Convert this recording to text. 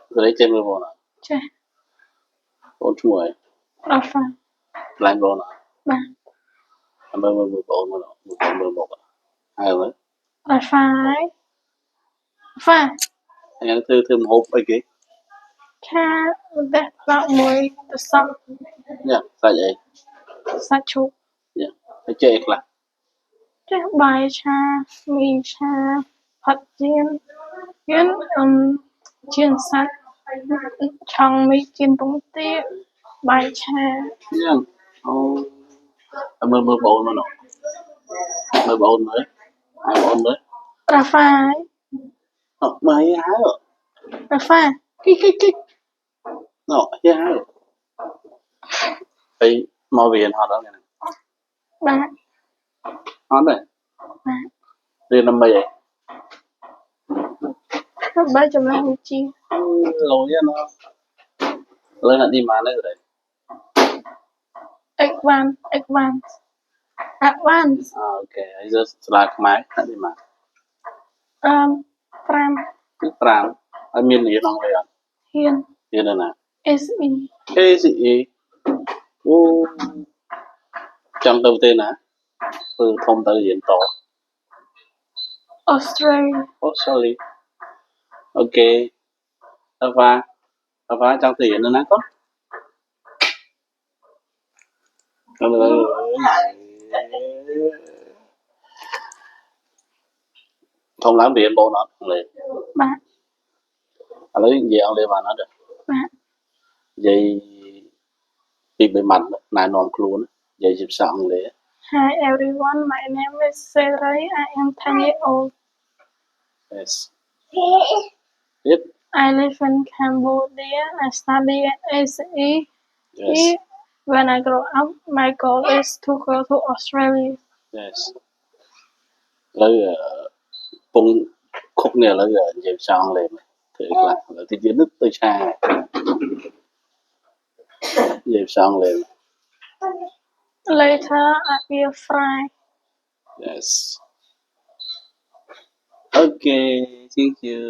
Đấy trên mưa bồn à? Chà, Bồn chung rồi. Rafa, Lại bồn à? ba, Mưa bồn mà nó. Mưa bồn à? Hay rồi. Rafa ấy. Rafa, Anh ăn thư một hộp ấy kì. cha, vẹt vào mùi từ sông. Dạ, sao vậy? Sa chú. Dạ, phải chê là. Chà, bài cha, mì cha, Phật chiên. Yến, chiên sạch. Chong mì chiên bún tía. Bài cha. Dạ. Mưa bồn mà nó. Mưa bồn mới. Hai bồn mới. Rafa ấy. Mà hay hái rồi. Rafa, kích. Nó, hay hái rồi. Phải mò viền họ đó này. Ba, Họ này. ba. Riêng năm mươi vậy. Ba chấm là hủ chiên. Lỗi nó. Lên là đi mà nữa rồi đấy. Advance. Ok, I just like máy. Đi mà. Pram, Cứ pram. I mean gì nó vậy? Hiên, Hiền đây nè. SE, Cái gì? Ô, trong đầu tiên nè. Từ thông tới hiện tổ. Australia, Australia. Ok. Apa trong từ hiện nữa nè con. Không làm việc bộ nó không liền. ba, Lấy gì ông lên mà nó được. ba. Vậy bị mặt này nón luôn. Vậy dịp sao ông lấy. Hi everyone, my name is Sarah. I am 10 years old. Yes. Tiếp. I live in Cambodia. I study at ACE. Yes. When I grow up, my goal is to go to Australia. Yes. Lấy bông khúc này lấy dịp sao ông lên. Thì là thì diễn đức tới xa. Dịp sao ông lên. Later, I will fly. Yes. Okay, thank you.